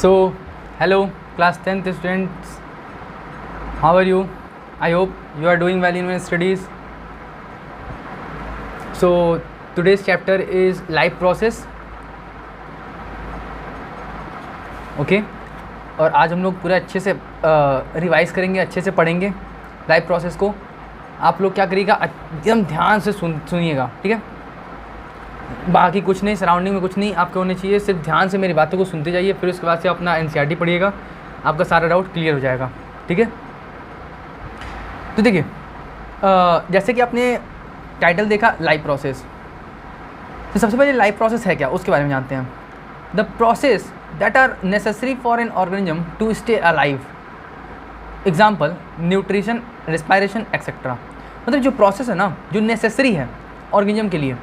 So, hello class 10th students, how are you? I hope you are doing well in your studies. So, today's chapter is life process. Okay और आज हम लोग पूरा अच्छे से revise करेंगे, अच्छे से पढ़ेंगे लाइफ प्रोसेस को। आप लोग क्या करिएगा, एकदम ध्यान से सुनिएगा, ठीक है। बाकी कुछ नहीं, सराउंडिंग में कुछ नहीं आपको होने चाहिए, सिर्फ ध्यान से मेरी बातों को सुनते जाइए। फिर उसके बाद से अपना एनसीईआरटी पढ़िएगा, आपका सारा डाउट क्लियर हो जाएगा, ठीक है। तो देखिए, जैसे कि आपने टाइटल देखा लाइफ प्रोसेस, तो सबसे पहले लाइफ प्रोसेस है क्या उसके बारे में जानते हैं। The process that are necessary for an organism to stay alive. Example nutrition, respiration etcetera. मतलब जो प्रोसेस है ना, जो नेसेसरी है ऑर्गेनिज्म के लिए,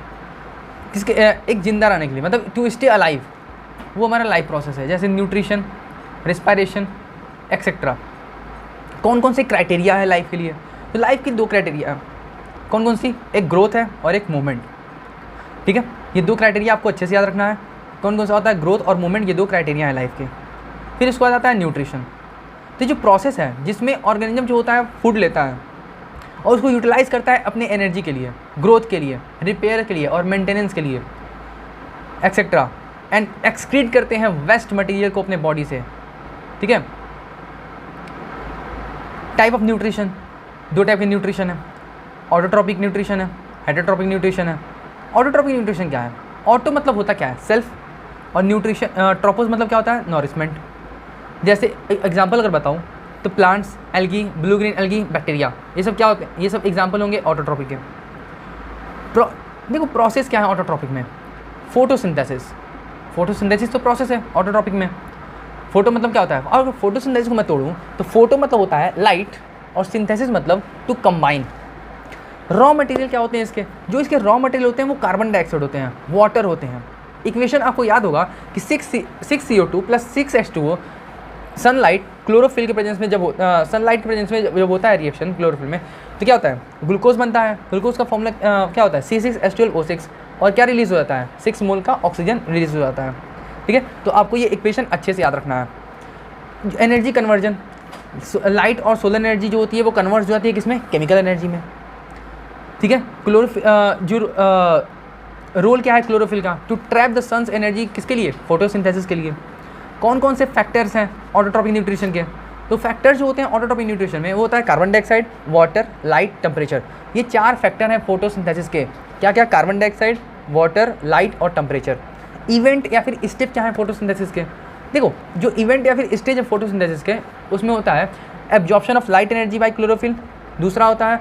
किसके एक जिंदा रहने के लिए, मतलब टू स्टे अलाइव, वो हमारा लाइफ प्रोसेस है। जैसे न्यूट्रिशन, रेस्पायरेशन एक्सेट्रा। कौन कौन से क्राइटेरिया है लाइफ के लिए? तो लाइफ की दो क्राइटेरिया है। कौन कौन सी? एक ग्रोथ है और एक मूवमेंट, ठीक है। ये दो क्राइटेरिया आपको अच्छे से याद रखना है। कौन कौन सा होता है? ग्रोथ और मूवमेंट, ये दो क्राइटेरिया है लाइफ के। फिर इसके बाद आता है न्यूट्रिशन। तो जो प्रोसेस है जिसमें ऑर्गेनिज्म जो होता है फूड लेता है और उसको यूटिलाइज करता है अपने एनर्जी के लिए, ग्रोथ के लिए, रिपेयर के लिए और मेंटेनेंस के लिए एक्सेट्रा, एंड एक्सक्रीट करते हैं वेस्ट मटेरियल को अपने बॉडी से, ठीक है। टाइप ऑफ न्यूट्रिशन, दो टाइप के न्यूट्रिशन है। ऑटोट्रॉपिक न्यूट्रिशन है, हेटेरोट्रॉपिक न्यूट्रिशन है। ऑटोट्रॉपिक न्यूट्रिशन क्या है? ऑटो मतलब होता क्या है? सेल्फ, और न्यूट्रिशन ट्रोपोस मतलब क्या होता है? नॉरिशमेंट। जैसे एग्जांपल अगर बताऊं तो plants, algae, blue green algae, bacteria, ये सब क्या होते हैं? ये सब एग्जांपल होंगे ऑटोट्रॉपिक के। देखो प्रोसेस क्या है ऑटोट्रॉपिक में? फोटोसिंथेसिस। फोटोसिंथेसिस तो प्रोसेस है ऑटोट्रॉपिक में। फोटो मतलब क्या होता है? और फोटोसिंथेसिस को मैं तोड़ूँ तो फोटो मतलब होता है लाइट, और सिंथेसिस मतलब टू कंबाइन। रॉ मटेरियल क्या होते हैं इसके? जो इसके रॉ मटेरियल होते हैं वो कार्बन डाइऑक्साइड होते हैं, वाटर होते हैं। इक्वेशन आपको याद होगा कि 6CO2 + 6H2O सनलाइट क्लोरोफिल के प्रेजेंस में जब सनलाइट के प्रेजेंस में जब होता है रिएक्शन क्लोरोफिल में, तो क्या होता है? ग्लूकोज बनता है। ग्लूकोज का फॉर्मूला क्या होता है? C6H12O6, और क्या रिलीज़ हो जाता है? 6 मोल का ऑक्सीजन रिलीज हो जाता है, ठीक है। तो आपको ये इक्वेशन अच्छे से याद रखना है। एनर्जी कन्वर्जन, लाइट और सोलर एनर्जी जो होती है वो कन्वर्ट हो जाती है किसमें? केमिकल एनर्जी में, ठीक है। जो रोल क्या है क्लोरोफिल का? To trap the sun's energy, किसके लिए? फोटोसिंथेसिस के लिए। कौन कौन से फैक्टर्स हैं ऑटोट्रॉपिक न्यूट्रिशन के? तो फैक्टर्स जो होते हैं ऑटोट्रॉपिक न्यूट्रिशन में वो होता है carbon dioxide, water, light, temperature. ये 4 फैक्टर हैं फोटोसिंथेसिस के। क्या क्या? कार्बन डाइऑक्साइड, वाटर, लाइट और टेम्परेचर। इवेंट या फिर स्टेप क्या है फोटोसिंथेसिस के? देखो, जो इवेंट या फिर स्टेज है फोटोसिंथेसिस के, उसमें होता है absorption of light energy by chlorophyll. दूसरा होता है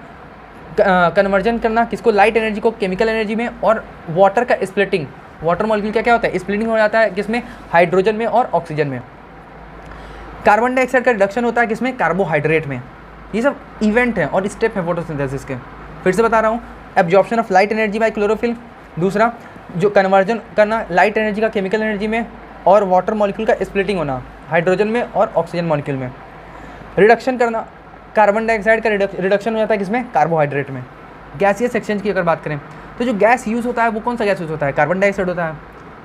कन्वर्जन करना, किसको? लाइट एनर्जी को केमिकल एनर्जी में। और वाटर का स्प्लिटिंग, वाटर मॉलिक्यूल क्या क्या होता है? स्प्लिटिंग हो जाता है किसमें? हाइड्रोजन में और ऑक्सीजन में। कार्बन डाइऑक्साइड का रिडक्शन होता है किसमें? कार्बोहाइड्रेट में। ये सब इवेंट हैं और स्टेप हैं फोटोसिंथेसिस के। फिर से बता रहा हूँ, absorption of light energy by chlorophyll. दूसरा, जो कन्वर्जन करना लाइट एनर्जी का केमिकल एनर्जी में। और वाटर मॉलिक्यूल का स्प्लिटिंग होना हाइड्रोजन में और ऑक्सीजन मॉलिक्यूल में। रिडक्शन करना, कार्बन डाइऑक्साइड का रिडक्शन हो जाता है किसमें? कार्बोहाइड्रेट में। गैसियस एक्सचेंज की अगर बात करें तो जो गैस यूज़ होता है वो कौन सा गैस यूज़ होता है? कार्बन डाइऑक्साइड होता है।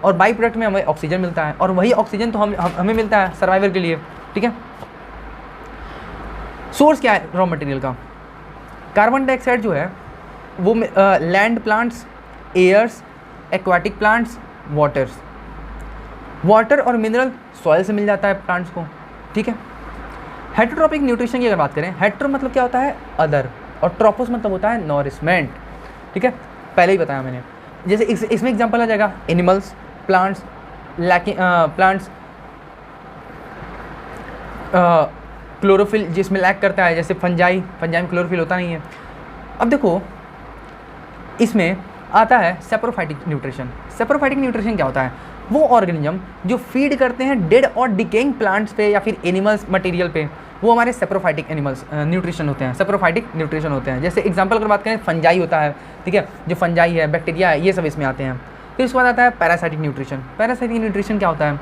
और बाई प्रोडक्ट में हमें ऑक्सीजन मिलता है, और वही ऑक्सीजन तो हमें मिलता है सर्वाइवल के लिए, ठीक है। सोर्स क्या है रॉ मटेरियल का? कार्बन डाइऑक्साइड जो है वो land plants, airs, aquatic plants, waters. Water और मिनरल सॉइल से मिल जाता है प्लांट्स को, ठीक है। हेटेरोट्रॉपिक न्यूट्रिशन की अगर बात करें, हेटेरो मतलब क्या होता है? अदर, और ट्रोपोस मतलब होता है नॉरिशमेंट, ठीक है। पहले ही बताया मैंने। जैसे इसमें एग्जांपल आ जाएगा एनिमल्स, प्लांट्स, प्लांट्स क्लोरोफिल जिसमें लैक करता है, जैसे फंजाई में क्लोरोफिल होता नहीं है। अब देखो, इसमें आता है सेप्रोफाइटिक न्यूट्रिशन। सेप्रोफाइटिक न्यूट्रिशन क्या होता है? वो ऑर्गेनिज्म जो फीड करते हैं डेड और डिकेइंग प्लांट्स पे या फिर एनिमल्स मटेरियल पे, वो हमारे सेप्रोफाइटिक एनिमल्स न्यूट्रिशन होते हैं, सेप्रोफाइटिक न्यूट्रिशन होते हैं। जैसे एग्जांपल अगर बात करें, फंजाई होता है, ठीक है, जो फंजाई है, बैक्टीरिया है, ये सब इसमें आते हैं। फिर उसके बाद आता है पैरासाइटिक न्यूट्रिशन। पैरासाइटिक न्यूट्रिशन क्या होता है?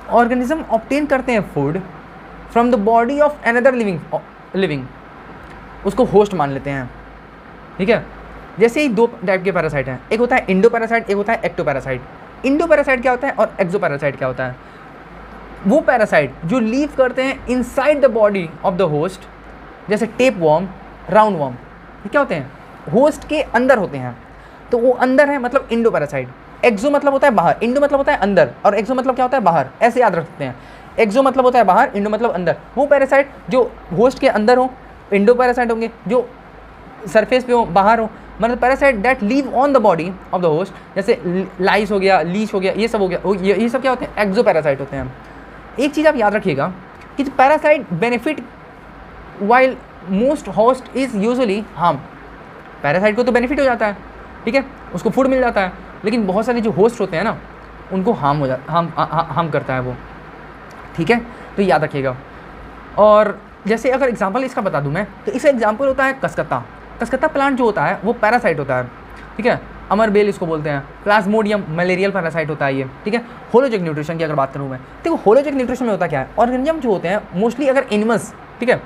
ऑर्गेनिज्म ऑब्टेन करते हैं food from the body of another living, उसको होस्ट मान लेते हैं, ठीक है। जैसे ही दो टाइप के पैरासाइट हैं, एक होता है इंडो पैरासाइट, एक होता है एक्टो पैरासाइट। इंडो पैरासाइट क्या होता है और एक्सो पैरासाइट क्या होता है? वो पैरासाइट जो लीव करते हैं inside the body of the host, जैसे टेप वॉर्म, राउंड वॉर्म, ये क्या होते हैं, होस्ट के अंदर होते हैं, तो वो अंदर है मतलब इंडो पैरासाइट। एक्सो मतलब होता है बाहर, इंडो मतलब होता है अंदर, और एक्सो मतलब क्या होता है बाहर, ऐसे याद रख सकते हैं। एक्सो मतलब होता है बाहर, इंडो मतलब अंदर। वो पैरासाइट जो होस्ट के अंदर हो इंडो पैरासाइट होंगे, जो सरफेस पे हो बाहर हो मतलब parasite that leave on the body of the host, जैसे लाइस हो गया, लीच हो गया, ये सब हो गया, ये सब क्या होते हैं, एक्सो पैरासाइट होते हैं। एक चीज़ आप याद रखिएगा कि parasite benefit while most host is usually harm. Parasite को तो बेनिफिट हो जाता है, ठीक है, उसको फूड मिल जाता है, लेकिन बहुत सारे जो होस्ट होते हैं ना उनको हार्म करता है वो, ठीक है, तो याद रखिएगा। और जैसे अगर एग्जांपल इसका बता दूं मैं, तो इसका एग्जांपल होता है कसकत्ता। कसकत्ता प्लांट जो होता है वो पैरासाइट होता है, ठीक है, अमरबेल इसको बोलते हैं। प्लाज्मोडियम मलेरियल पैरासाइट होता है ये, ठीक है। होलोजेनिक न्यूट्रिशन की अगर बात करूँ मैं, देखो होलोजेनिक न्यूट्रिशन में होता क्या है, ऑर्गेनिज्म जो होते हैं मोस्टली अगर एनिमल्स, ठीक है,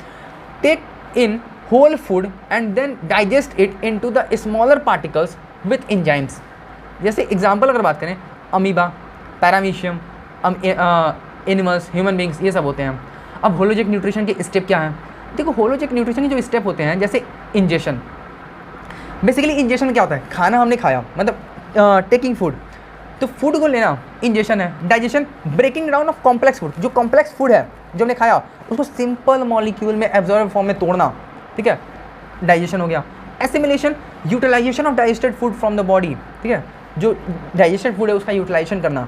take in whole food and then digest it into the smaller particles with enzymes. जैसे एग्जांपल अगर बात करें, amoeba, paramecium, animals, human beings, ये सब होते हैं। अब होलोजेनिक न्यूट्रिशन के स्टेप क्या हैं, देखो होलोजेनिक न्यूट्रिशन के जो स्टेप होते हैं, जैसे इंजेशन। बेसिकली इंजेशन में क्या होता है, खाना हमने खाया मतलब टेकिंग फूड, तो फूड को लेना इंजेशन है। Digestion, breaking down of complex food, जो कॉम्प्लेक्स फूड है जो हमने खाया उसको सिंपल मॉलिक्यूल में एब्जॉर्ब फॉर्म में तोड़ना, ठीक है, डाइजेशन हो गया। Assimilation, utilization of digested food from the body, ठीक है, जो डाइजेस्टेड फूड है उसका यूटिलाइजेशन करना।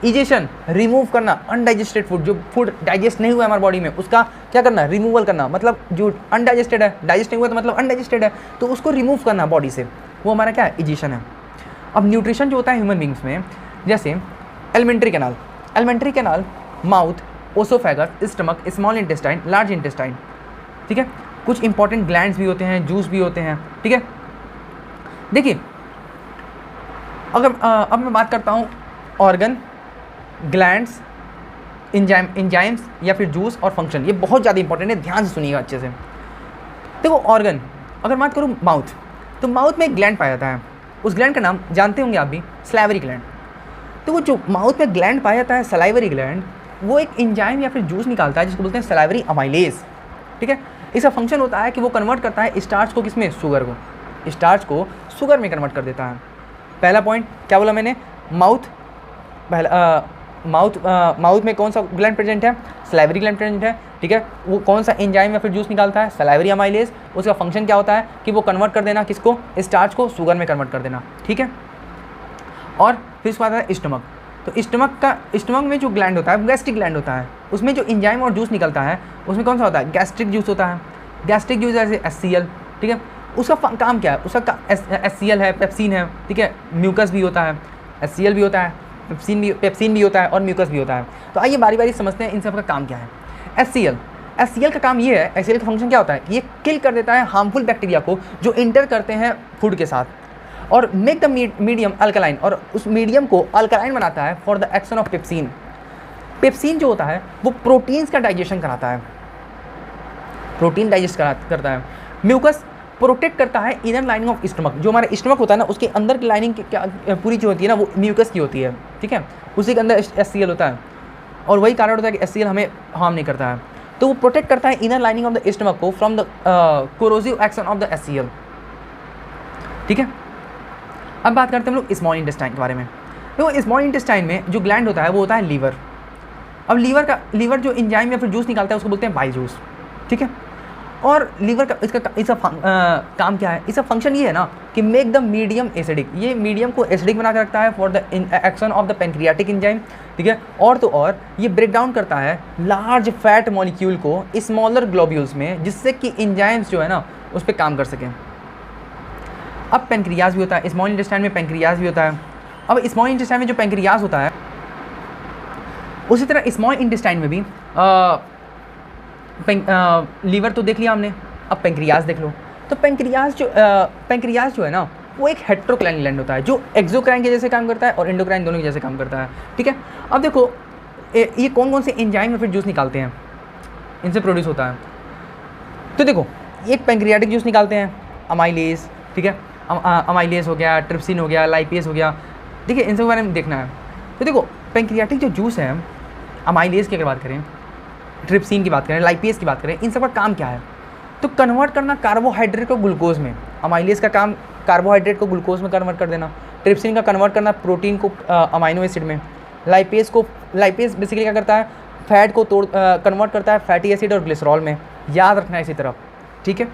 इजेशन, रिमूव करना अनडाइजेस्टेड फूड, जो फूड डाइजेस्ट नहीं हुआ है हमारे बॉडी में उसका क्या करना, रिमूवल करना, मतलब जो अनडाइजेस्टेड है, डाइजेस्ट नहीं हुआ तो मतलब अनडाइजेस्टेड है, तो उसको रिमूव करना बॉडी से, वो हमारा क्या है, इजेशन है। अब न्यूट्रिशन जो होता है ह्यूमन बींग्स में, जैसे alimentary canal, mouth, oesophagus, stomach, small intestine, large intestine, ठीक है, कुछ इंपॉर्टेंट ग्लैंड्स भी होते हैं, जूस भी होते हैं, ठीक है। देखिए अगर अब मैं बात करता हूँ ऑर्गन, ग्लैंड्स, इंजाइम्स या फिर जूस और फंक्शन, ये बहुत ज़्यादा इंपॉर्टेंट है, ध्यान से सुनिएगा अच्छे से। देखो ऑर्गन, अगर बात करूँ माउथ, तो माउथ में एक ग्लैंड पाया जाता है, उस ग्लैंड का नाम जानते होंगे आप भी, सलाइवरी ग्लैंड। तो वो जो माउथ में ग्लैंड पाया जाता है सलाइवरी ग्लैंड, वो एक इंजाइम या फिर जूस निकालता है जिसको बोलते हैं सलाइवरी अमाइलेज, ठीक है। इसका फंक्शन होता है कि वो कन्वर्ट करता है स्टार्च को किसमें, शुगर को, स्टार्च को शुगर में कन्वर्ट कर देता है। पहला पॉइंट क्या बोला मैंने, माउथ, माउथ में कौन सा ग्लैंड प्रेजेंट है, सलाइवरी ग्लैंड प्रेजेंट है, ठीक है। वो कौन सा एंजाइम या फिर जूस निकालता है, सलाइवरी अमाइलेज। उसका फंक्शन क्या होता है कि वो कन्वर्ट कर देना किसको, स्टार्च को शुगर में कन्वर्ट कर देना, ठीक है। और फिर उसके बाद आता है स्टमक। तो स्टमक में जो ग्लैंड होता है वो गैस्ट्रिक ग्लैंड होता है, उसमें जो एंजाइम और जूस निकलता है उसमें कौन सा होता है, गैस्ट्रिक जूस होता है। गैस्ट्रिक जूस जैसे HCl, ठीक है। उसका काम क्या है, उसका HCl है, पेप्सिन है, ठीक है, म्यूकस भी होता है, HCl भी होता है, पेप्सिन भी होता है और म्यूकस भी होता है। तो आइए बारी बारी समझते हैं इन सब का काम क्या है। HCl का काम ये है, HCl का फंक्शन क्या होता है, ये किल कर देता है हार्मफुल बैक्टीरिया को जो इंटर करते हैं फूड के साथ, और मेक द मीडियम अल्कलाइन, और उस मीडियम को अल्कलाइन बनाता है for the action of pepsin. Pepsin जो होता है वो प्रोटीन्स का डाइजेशन कराता है, प्रोटीन डाइजेस्ट करता है। म्यूकस प्रोटेक्ट करता है इनर लाइनिंग ऑफ स्टमक, जो हमारा स्टमक होता है ना उसके अंदर की लाइनिंग क्या पूरी जो होती है ना वो म्यूकस की होती है, ठीक है, उसी के अंदर HCl होता है, और वही कारण होता है कि HCl हमें हार्म नहीं करता है। तो वो प्रोटेक्ट करता है inner lining of the stomach को from the corrosive action of the HCl, ठीक है। अब बात करते हैं हम लोग स्मॉल इंटेस्टाइन के बारे में। तो स्मॉल इंटेस्टाइन में जो ग्लैंड होता है वो होता है लीवर। अब लीवर जो एंजाइम या फिर जूस निकालता है उसको बोलते हैं बाइल जूस, ठीक है। और लीवर का इसका काम क्या है, इसका फंक्शन ये है ना कि मेक द मीडियम एसिडिक, ये मीडियम को एसिडिक बना कर रखता है for the action of the pancreatic enzyme, ठीक है। और तो और ये ब्रेक डाउन करता है लार्ज फैट मॉलिक्यूल को स्मॉलर ग्लोब्यूल्स में, जिससे कि एंजाइम्स जो है ना उस पर काम कर सकें। अब पेनक्रियाज भी होता है, स्मॉल इंटेस्टाइन में पेनक्रियाज भी होता है। अब स्मॉल इंटेस्टाइन में जो पेनक्रियाज होता है, उसी तरह स्मॉल इंटेस्टाइन में भी लीवर तो देख लिया हमने, अब पेनक्रियाज देख लो। तो पेनक्रियाज जो है ना वो एक हेट्रोक्राइन ग्लैंड होता है जो एक्सोक्राइन के जैसे काम करता है और एंडोक्राइन दोनों के जैसे काम करता है, ठीक है। अब देखो ये कौन कौन से एंजाइम या फिर जूस निकालते हैं, इनसे प्रोड्यूस होता है। तो देखो एक पेनक्रियाटिक जूस निकालते हैं, अमाइलेज, ठीक है, अमाइलेज हो गया, ट्रिप्सिन हो गया, लाइपेज हो गया, ठीक है, इन सब के बारे में देखना है। तो देखो पेनक्रियाटिक जो जूस है अमाइलेज की अगर बात करें, ट्रिप्सिन की बात करें, लाइपेज की बात करें, इन सब का काम क्या है? तो कन्वर्ट करना कार्बोहाइड्रेट को ग्लूकोज में। अमाइलेज का काम कार्बोहाइड्रेट को ग्लूकोज में कन्वर्ट कर देना। ट्रिप्सिन का कन्वर्ट करना प्रोटीन को अमाइनो एसिड में। लाइपेज बेसिकली क्या करता है? फैट को कन्वर्ट करता है फैटी एसिड और ग्लिसरॉल में। याद रखना है इसी तरफ, ठीक है।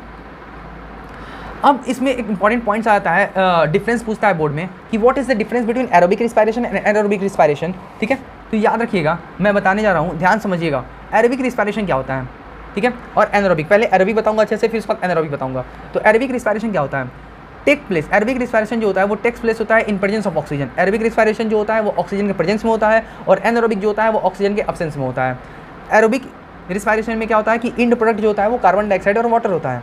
अब इसमें एक इंपॉर्टेंट पॉइंट्स आता है, डिफरेंस पूछता है बोर्ड में कि what is the difference between aerobic respiration and anaerobic respiration, ठीक है। तो याद रखिएगा, मैं बताने जा रहा हूँ, ध्यान समझिएगा। एरोबिक रिस्पायरेशन क्या होता है, ठीक है, और एनारोबिक। पहले एरोबिक बताऊंगा अच्छे से, फिर उसके बाद एनारोबिक बताऊंगा। तो एरोबिक रिस्पायरेशन क्या होता है? Take place. एरोबिक रिस्पायरेशन जो होता है वो टेक्स प्लेस होता है in presence of oxygen. Aerobic respiration जो होता है वो ऑक्सीजन के प्रेजेंस में होता है, और एनारोबिक जो होता है वो ऑक्सीजन के एब्सेंस में होता है। एरोबिक रिस्पायरेशन में क्या होता है कि इंड प्रोडक्ट जो होता है वो कार्बन डाइऑक्साइड और वाटर होता है,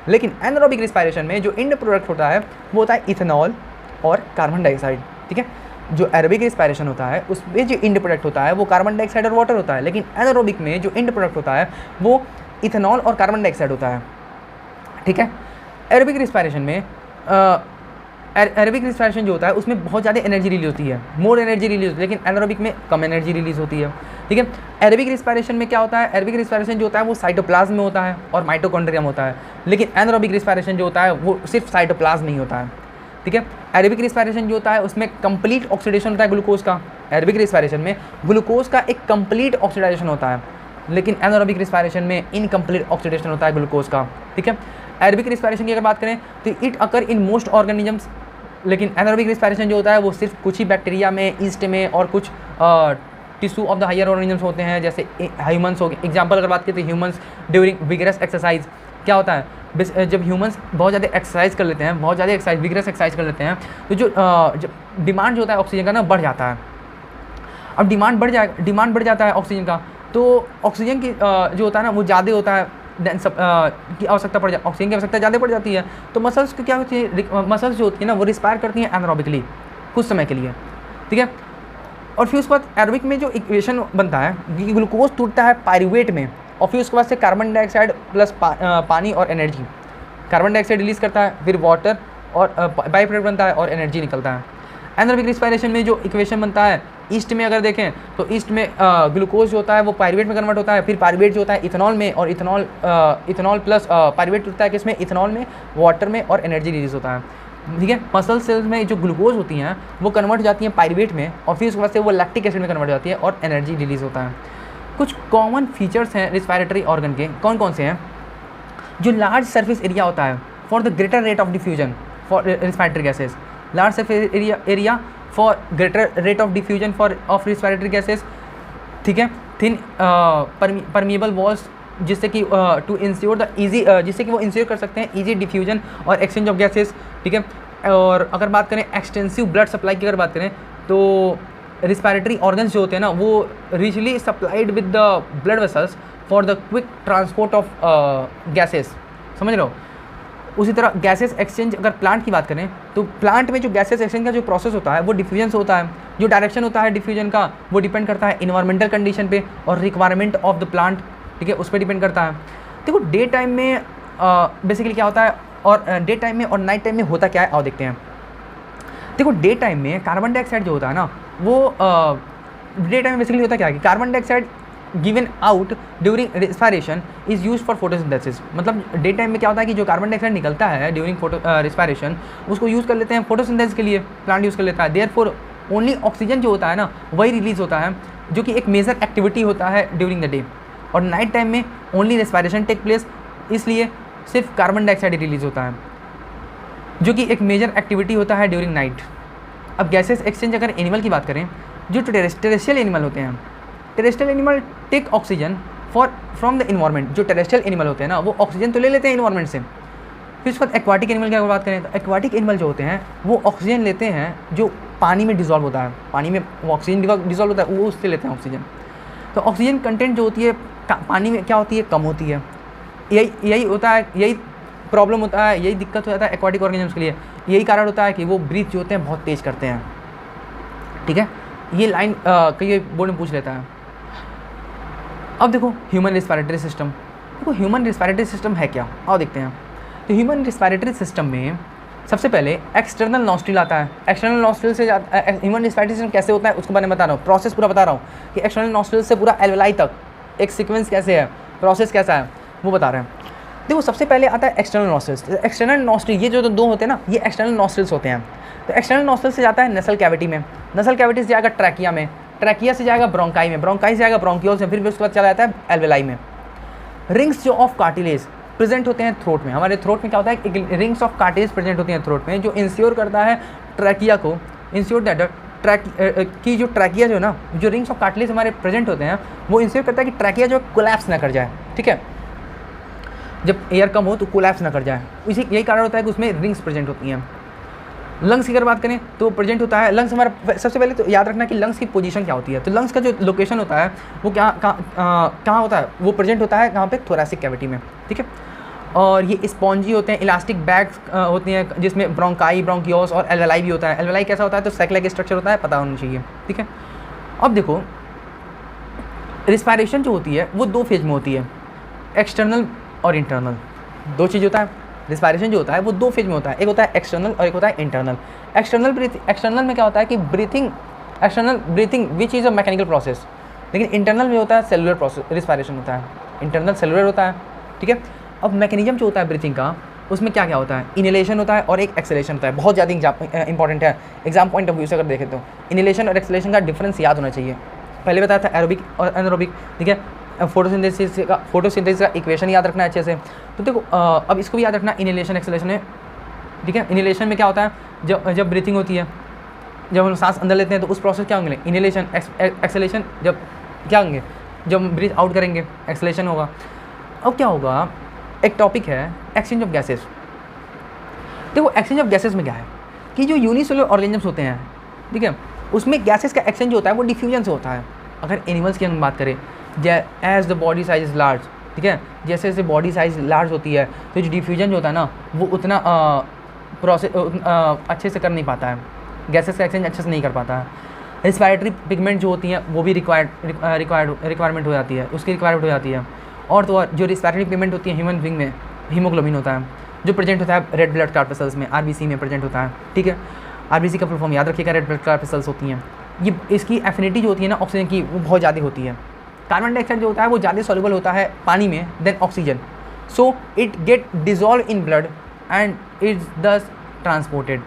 लेकिन एनारोबिक रिस्पायरेशन में जो इंड प्रोडक्ट होता है वो होता है इथेनॉल और कार्बन डाइऑक्साइड, ठीक है। जो एरोबिक रिस्पायरेशन होता है उसमें जो इंड प्रोडक्ट होता है वो कार्बन डाइऑक्साइड और वाटर होता है, लेकिन एनारोबिक में जो इंड प्रोडक्ट होता है वो इथेनॉल और कार्बन डाइऑक्साइड होता है, ठीक है। एरोबिक रिस्पायरेशन में एरोबिक रिस्पायरेशन जो होता है उसमें बहुत ज़्यादा एनर्जी रिलीज होती है, मोर एनर्जी रिलीज होती है, लेकिन एनारोबिक में कम एनर्जी रिलीज होती है, ठीक है। एरोबिक रिस्पायरेशन में क्या होता है? एरोबिक रिस्पायरेशन जो होता है वो साइटोप्लाज्म में होता है और माइटोकॉन्ड्रिया में होता है, लेकिन एनारोबिक रिस्पायरेशन जो होता है वो सिर्फ साइटोप्लाज्म में ही होता है, ठीक है। एरोबिक रिस्पायरेशन जो होता है उसमें कंप्लीट ऑक्सीडेशन होता है ग्लूकोज का। एरोबिक रिस्पायरेशन में ग्लूकोज का एक कंप्लीट ऑक्सीडाइजेशन होता है, लेकिन एनारोबिक रिस्पायरेशन में इनकम्प्लीट ऑक्सीडेशन होता है ग्लूकोज का, ठीक है। एरोबिक रिस्पायरेशन की अगर बात करें तो it occur in most organisms, लेकिन एनारोबिक रिस्पायरेशन जो होता है वो सिर्फ कुछ ही बैक्टीरिया में, ईस्ट में और कुछ tissue of the higher organisms होते हैं, जैसे ह्यूमंस हो गए। एग्जाम्पल अगर बात करें तो ह्यूमंस ड्यूरिंग विगरस एक्सरसाइज क्या होता है? जब ह्यूमंस बहुत ज़्यादा एक्सरसाइज कर लेते हैं, बहुत ज़्यादा एक्सरसाइज विगरस एक्सरसाइज कर लेते हैं, तो जो डिमांड जो होता है ऑक्सीजन का ना बढ़ जाता है। अब डिमांड बढ़ जाता है ऑक्सीजन का, तो ऑक्सीजन की जो होता है ना वो ज़्यादा होता है, की आवश्यकता ऑक्सीजन की आवश्यकता ज़्यादा पड़ जाती है। तो मसल्स की क्या होती है? मसल्स जो होती है ना वो रिस्पायर करती हैं एनारोबिकली कुछ समय के लिए, ठीक है। और फिर उसके बाद एरोबिक में जो इक्वेशन बनता है कि ग्लूकोज टूटता है पायरुवेट में, और फिर उसके बाद से कार्बन डाइऑक्साइड प्लस पानी और एनर्जी। कार्बन डाइऑक्साइड रिलीज करता है, फिर वाटर और बाई प्रोडक्ट बनता है और एनर्जी निकलता है। एनारोबिक रिस्पायरेशन में जो इक्वेशन बनता है ईस्ट में अगर देखें तो ईस्ट में ग्लूकोज जो होता है वो पायरुवेट में कन्वर्ट होता है, फिर पायरुवेट जो होता है इथेनॉल में, और इथेनॉल प्लस पायरुवेट होता है किसमें? इथेनॉल में, वाटर में, और एनर्जी रिलीज होता है, ठीक है। मसल सेल्स में जो ग्लूकोज होती हैं वो कन्वर्ट जाती हैं पायरुवेट में, और फिर उसके बाद से वो लैक्टिक एसिड में कन्वर्ट जाती है और एनर्जी रिलीज होता है। कुछ कॉमन फीचर्स हैं रिस्पायरेटरी ऑर्गन के, कौन कौन से हैं? जो लार्ज सर्फेस एरिया होता है for the greater rate of diffusion for respiratory gases, large surface area for greater rate of diffusion of respiratory gases, ठीक है। थिन परमिएबल वॉल्स जिससे कि टू इंश्योर द ईजी, जिससे कि वो इंश्योर कर सकते हैं ईजी डिफ्यूजन और एक्सचेंज ऑफ गैसेज, ठीक है। और अगर बात करें एक्सटेंसिव ब्लड सप्लाई की अगर बात करें तो रिस्पायरेटरी ऑर्गन्स जो होते हैं ना वो richly supplied with the blood vessels for the quick transport of gases, समझ रहे हो। उसी तरह गैसेस एक्सचेंज अगर प्लांट की बात करें तो प्लांट में जो गैसेस एक्सचेंज का जो प्रोसेस होता है वो डिफ्यूजन से होता है। जो डायरेक्शन होता है डिफ्यूजन का वो डिपेंड करता है इन्वायरमेंटल कंडीशन पे और रिक्वायरमेंट ऑफ द प्लांट, ठीक है, उस पर डिपेंड करता है। देखो डे टाइम में बेसिकली क्या होता है और डे टाइम में और नाइट टाइम में होता क्या है, आओ देखते हैं। देखो डे टाइम में कार्बन डाइऑक्साइड जो होता है ना वो डे टाइम में बेसिकली होता क्या है कि carbon dioxide given out during respiration is use for photosynthesis. मतलब डे टाइम में क्या होता है कि जो कार्बन डाइऑक्साइड निकलता है ड्यूरिंग रिस्पायरेशन उसको यूज़ कर लेते हैं फोटोसिंथेसिस के लिए, प्लांट यूज़ कर लेता है। देयरफॉर ओनली ऑक्सीजन जो होता है ना वही रिलीज होता है, जो कि एक मेजर एक्टिविटी होता है ड्यूरिंग द डे। और नाइट टाइम में ओनली रेस्पायरेशन टेक प्लेस, इसलिए सिर्फ कार्बन डाइऑक्साइड रिलीज होता है, जो कि एक मेजर एक्टिविटी होता है ड्यूरिंग नाइट। अब गैसेस एक्सचेंज अगर एनिमल की बात करें, जो टेरेस्ट्रियल एनिमल होते हैं, terrestrial animal take oxygen from the environment. जो टेरेस्ट्रियल एनिमल होते हैं ना वो ऑक्सीजन तो ले लेते हैं इन्वायरमेंट से। फिर उसके बाद एक्वाटिक एनिमल की अगर बात करें तो एक्वाटिक एनिमल जो होते हैं वो ऑक्सीजन लेते हैं जो पानी में डिजॉल्व होता है, पानी में ऑक्सीजन डिजॉल्व होता है वो उससे लेते हैं ऑक्सीजन। तो ऑक्सीजन कंटेंट जो होती है पानी में क्या होती है, कम होती है। यही होता है, यही प्रॉब्लम होता है, यही दिक्कत हो जाता है एक्वाटिक ऑर्गेनिजम्स के लिए। यही कारण होता है कि वो ब्रीथ जो होते हैं बहुत तेज़ करते हैं, ठीक है। ये लाइन कई बोर्ड में पूछ लेता है। अब देखो ह्यूमन रिस्पायरेटरी सिस्टम, देखो ह्यूमन रिस्पायरेटरी सिस्टम है क्या, आओ देखते हैं। तो ह्यूमन रिस्पायरेटरी सिस्टम में सबसे पहले एक्सटर्नल नॉस्ट्रिल आता है। एक्सटर्नल नॉस्ट्रिल से ह्यूमन रेस्पिरेटरी सिस्टम कैसे होता है उसको बारे में बता रहा हूँ, प्रोसेस पूरा बता रहा हूँ कि एक्सटर्नल नॉस्ट्रिल से पूरा एल्वेलाई तक एक सीक्वेंस कैसे है, प्रोसेस कैसा है वो बता रहे हैं। देखो सबसे पहले आता है एक्सटर्नल नॉस्ट्रिल्स। एक्सटर्नल नॉस्ट्रिल ये जो दो होते हैं ना, ये एक्सटर्नल नॉस्ट्रिल्स होते हैं। तो एक्सटर्नल नॉस्ट्रिल से जाता है नसल कैविटी में, नसल कैविटी से जाएगा ट्रैकिया में, ट्रैकिया से जाएगा ब्रोंकाई में, ब्रोंकाई से जाएगा ब्रोंकियोल्स में, फिर भी उसके बाद चला जाता है एल्वेलाई में। रिंग्स जो ऑफ कार्टिलेज प्रेजेंट होते हैं थ्रोट में, हमारे थ्रोट में क्या होता है, एक रिंग्स ऑफ कार्टिलेज प्रेजेंट होती हैं थ्रोट में, जो इंश्योर करता है ट्रैकिया को, इंश्योर दैट की जो ट्रैकिया जो है ना, जो रिंग्स ऑफ कार्टिलेज हमारे प्रेजेंट होते हैं वो इंश्योर करता है कि ट्रैकिया जो कोलैप्स ना कर जाए। ठीक है, जब एयर कम हो तो कोलैप्स ना कर जाए, इसी यही कारण होता है कि उसमें रिंग्स प्रेजेंट होती हैं। लंग्स की अगर बात करें तो प्रेजेंट होता है लंग्स हमारा, सबसे पहले तो याद रखना कि लंग्स की पोजीशन क्या होती है। तो लंग्स का जो लोकेशन होता है वो कहाँ होता है, वो प्रेजेंट होता है कहाँ पे, थोरैसिक कैविटी में। ठीक है, और ये स्पॉन्जी होते हैं, इलास्टिक बैग्स होती हैं जिसमें ब्रोंकाई, ब्रोंकियोल्स और एल्वेलाई भी होता है। एल्वेलाई कैसा होता है, तो साइक लाइक स्ट्रक्चर होता है, पता होना चाहिए। ठीक है, अब देखो रिस्पायरेशन जो होती है वो दो फेज में होती है, एक्सटर्नल और इंटरनल, दो चीज़ होता है। रिस्पायरेशन जो होता है वो दो फेज में होता है, एक होता है एक्सटर्नल और एक होता है इंटरनल। एक्सटर्नल में क्या होता है कि breathing, external breathing which is a mechanical process, लेकिन इंटरनल में होता है सेलुलर प्रोसेस, रिस्पायरेशन होता है, इंटरनल सेलुलर होता है। ठीक है, अब मैकेनिज्म जो होता है ब्रीथिंग का, उसमें क्या क्या होता है, इनहेलेशन होता है और एक एक्सेलेशन होता है। बहुत ज़्यादा इंपॉर्टेंट है एग्जाम पॉइंट ऑफ व्यू से अगर देखें तो इनहेलेशन और एक्सेलेशन का डिफरेंस याद होना चाहिए। पहले बताया था एरोबिक और एनारोबिक। ठीक है, फोटोसिंथेसिस का इक्वेशन याद रखना है अच्छे से। तो देखो अब इसको भी याद रखना, इनहेलेशन एक्सेलेशन है। ठीक है, इनहेलेशन में क्या होता है, जब ब्रीथिंग होती है, जब हम सांस अंदर लेते हैं तो उस प्रोसेस क्या होंगे, इनहेलेशन। एक्सेलेशन जब क्या होंगे, जब हम ब्रीथ आउट करेंगे एक्सेलेशन होगा। अब क्या होगा, एक टॉपिक है एक्सचेंज ऑफ गैसेस। देखो एक्सचेंज ऑफ गैसेस में क्या है कि जो यूनिसेलुलर ऑर्गेनिजम्स होते हैं, ठीक है, उसमें गैसेस का एक्सचेंज होता है वो डिफ्यूजन से होता है। अगर एनिमल्स की हम बात करें, as the body size is large, ठीक है, जैसे जैसे बॉडी साइज लार्ज होती है तो जो डिफ्यूजन जो होता है ना वो उतना प्रोसेस अच्छे से कर नहीं पाता है, गैसेस का एक्सचेंज अच्छे से नहीं कर पाता है। रिस्पायरेटरी पिगमेंट जो होती हैं वो भी रिक्वायरमेंट हो जाती है, उसकी रिक्वायरमेंट हो जाती है। और तो और जो रिस्पायरेटरी पिगमेंट होती है ह्यूमन बीइंग में, हीमोग्लोबिन होता है जो प्रेजेंट होता है रेड ब्लड कार्पेसल्स में, आरबीसी में प्रेजेंट होता है। ठीक है, आरबीसी का फुल फॉर्म याद रखिएगा, रेड ब्लड कार्पेसल्स होती हैं। ये इसकी एफिनिटी जो होती है ना ऑक्सीजन की वो बहुत ज़्यादा होती है। कार्बन डाइऑक्साइड जो होता है वो ज़्यादा सॉल्युबल होता है पानी में then oxygen, so it get dissolve in blood and it's thus transported.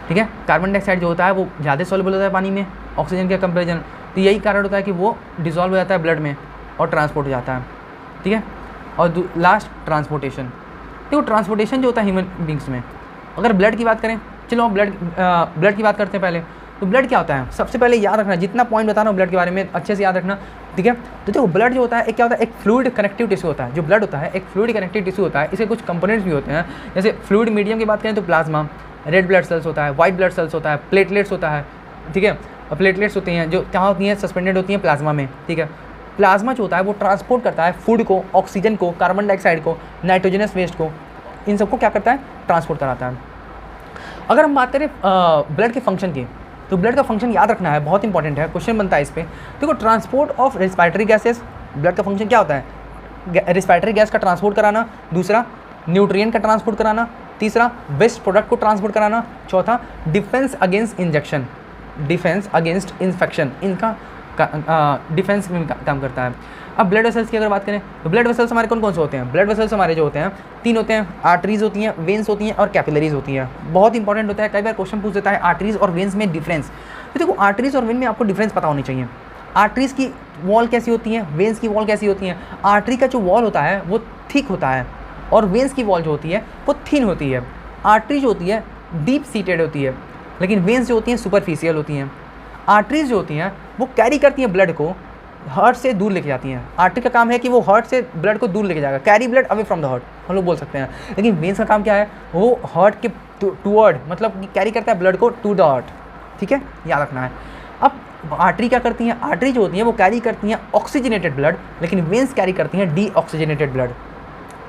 ठीक है, कार्बन डाइऑक्साइड जो होता है वो ज़्यादा सॉल्युबल होता है पानी में ऑक्सीजन के कंपेरिजन, तो यही कारण होता है कि वो डिजॉल्व हो जाता है ब्लड में और ट्रांसपोर्ट हो जाता है। ठीक है, और लास्ट ट्रांसपोर्टेशन। देखो ट्रांसपोर्टेशन जो होता है ह्यूमन बींग्स में, अगर ब्लड की बात करें, चलो ब्लड की बात करते हैं पहले। तो ब्लड क्या होता है, सबसे पहले याद रखना, जितना पॉइंट बता रहा हूँ ब्लड के बारे में अच्छे से याद रखना। ठीक है, तो देखो ब्लड जो होता है एक क्या होता है, एक फ्लूइड कनेक्टिव टिश्यू होता है। जो ब्लड होता है एक फ्लूइड कनेक्टिव टिश्यू होता है, इसके कुछ कंपोनेंट्स भी होते हैं। जैसे फ्लूइड मीडियम की बात करें तो प्लाज्मा, रेड ब्लड सेल्स होता है, वाइट ब्लड सेल्स होता है, प्लेटलेट्स होता है। ठीक है, और प्लेटलेट्स होती हैं जो क्या होती हैं, सस्पेंडेड होती हैं प्लाज्मा में। ठीक है, प्लाज्मा जो होता है वो ट्रांसपोर्ट करता है फूड को, ऑक्सीजन को, कार्बन डाइऑक्साइड को, नाइट्रोजनस वेस्ट को, इन सबको क्या करता है, ट्रांसपोर्ट कराता है। अगर हम बात करें ब्लड के फंक्शन की, तो ब्लड का फंक्शन याद रखना है, बहुत इंपॉर्टेंट है, क्वेश्चन बनता है इस पर। देखो transport of respiratory gases, blood का फंक्शन क्या होता है, रिस्पायरेटरी गैस का ट्रांसपोर्ट कराना, दूसरा न्यूट्रिएंट का ट्रांसपोर्ट कराना, तीसरा वेस्ट प्रोडक्ट को ट्रांसपोर्ट कराना, चौथा defence against injection, defence against infection, इनका डिफेंस में काम करता है। अब ब्लड वेसल्स की अगर बात करें तो ब्लड वेसल्स हमारे कौन कौन से होते हैं, ब्लड वेसल्स हमारे जो होते हैं तीन होते हैं, आर्टरीज होती हैं, वेन्स होती हैं और कैपिलरीज होती हैं। बहुत इंपॉर्टेंट होता है, कई बार क्वेश्चन पूछ देता है आर्टरीज और वेन्स में डिफरेंस। तो देखो आर्टरीज और वेन में आपको डिफरेंस पता होनी चाहिए। आर्टरीज की वॉल कैसी होती है, वेन्स की वॉल कैसी होती है। आर्टरी का जो वॉल होता है वो थिक होता है और वेन्स की वॉल जो होती है वो थिन होती है। आर्टरी जो होती है डीप सीटेड होती है, लेकिन वेन्स जो होती हैं सुपरफिशियल होती हैं। आर्टरीज जो होती हैं वो कैरी करती हैं ब्लड को, हार्ट से दूर लेके जाती हैं। आर्टरी का काम है कि वो हार्ट से ब्लड को दूर लेके जाएगा, carry blood away from the heart, हम लोग बोल सकते हैं। लेकिन वेन्स का काम क्या है, वो हार्ट के टूवर्ड, मतलब कैरी करता है ब्लड को टू द हार्ट। ठीक है, याद रखना है। अब आर्टरी क्या करती हैं, आर्टरी जो होती हैं वो कैरी करती हैं ऑक्सीजनेटेड ब्लड, लेकिन वेन्स कैरी करती हैं डी ऑक्सीजनेटेड ब्लड।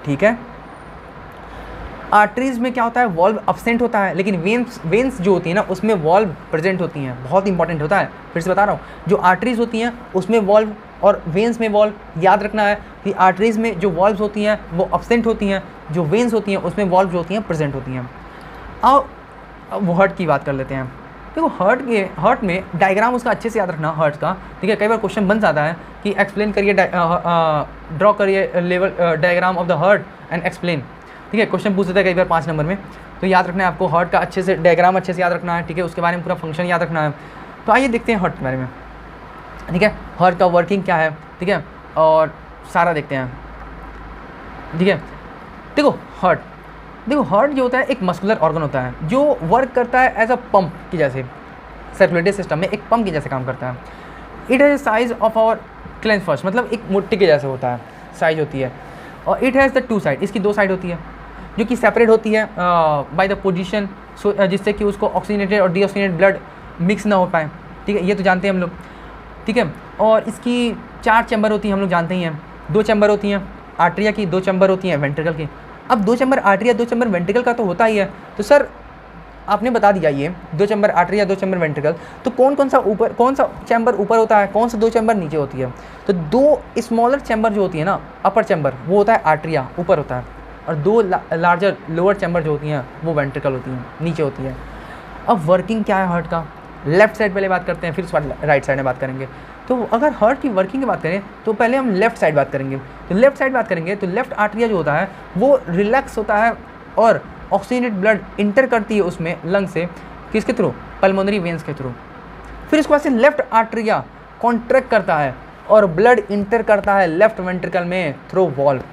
ठीक है, आर्टरीज में क्या होता है, वॉल्व अब्सेंट होता है, लेकिन वेन्स जो होती है ना उसमें वॉल्व प्रेजेंट होती हैं। बहुत इंपॉर्टेंट होता है, फिर से बता रहा हूँ, जो आर्टरीज होती हैं उसमें वॉल्व और वेन्स में वॉल्व। याद रखना है कि आर्टरीज में जो वॉल्व्स होती हैं वो अब्सेंट होती हैं, जो वेन्स होती हैं उसमें वॉल्व जो होती हैं प्रेजेंट होती हैं। आओ अब वो हर्ट की बात कर लेते हैं। देखो हर्ट में डायग्राम उसका अच्छे से याद रखना हर्ट का, ठीक है। कई बार क्वेश्चन बन जाता है कि एक्सप्लेन करिए, ड्रॉ करिए लेवल diagram of the heart and explain, ठीक है। क्वेश्चन पूछ देता है कई बार 5 नंबर में, तो याद रखना है आपको हर्ट का अच्छे से डायग्राम अच्छे से याद रखना है, ठीक है। उसके बारे में पूरा फंक्शन याद रखना है। तो आइए देखते हैं हर्ट के बारे में, ठीक है। हर्ट का वर्किंग क्या है, ठीक है, और सारा देखते हैं, ठीक है। देखो हर्ट जो होता है एक मस्कुलर ऑर्गन होता है जो वर्क करता है एज अ पंप की जैसे, सर्कुलेटरी सिस्टम में एक पंप के जैसे काम करता है। It has size of our clenched fist, मतलब एक मुट्ठी के जैसे होता है, साइज होती है। और इट हैज़ द 2 साइड, इसकी 2 साइड होती है जो कि सेपरेट होती है बाय द पोजीशन, जिससे कि उसको ऑक्सीजनेटेड और डीऑक्सीजनेटेड ब्लड मिक्स ना हो पाए, ठीक है। ये तो जानते हैं हम लोग, ठीक है। और इसकी 4 चैम्बर होती हैं, हम लोग जानते ही हैं। 2 चैम्बर होती हैं आर्टरिया की, 2 चैम्बर होती हैं वेंट्रिकल की। अब 2 चैम्बर आर्टरिया 2 चैम्बर वेंट्रिकल का तो होता ही है, तो सर आपने बता दिया ये 2 चैम्बर आर्टरिया 2 चैम्बर वेंट्रिकल, तो कौन सा चैम्बर ऊपर होता है, कौन सा 2 चैम्बर नीचे होती है। तो 2 स्मॉलर चैम्बर जो होती है ना, अपर चैम्बर वो होता है आर्टरिया, ऊपर होता है, और 2 लार्जर लोअर चैम्बर जो होती हैं वो वेंट्रिकल होती हैं, नीचे होती है। अब वर्किंग क्या है हर्ट का, लेफ्ट साइड पहले बात करते हैं, फिर उसके बाद राइट साइड में बात करेंगे। तो अगर हर्ट की वर्किंग की बात करें तो पहले हम लेफ्ट साइड बात करेंगे। तो लेफ्ट साइड बात करेंगे तो लेफ्ट आर्टरिया जो होता है वो रिलैक्स होता है और ऑक्सीजनेटेड ब्लड इंटर करती है उसमें लंग से, किसके थ्रू, पल्मोनरी वेन्स के थ्रू। फिर उसके बाद से लेफ्ट आर्टरिया कॉन्ट्रैक्ट करता है और ब्लड इंटर करता है लेफ्ट वेंट्रिकल में थ्रू वॉल्व।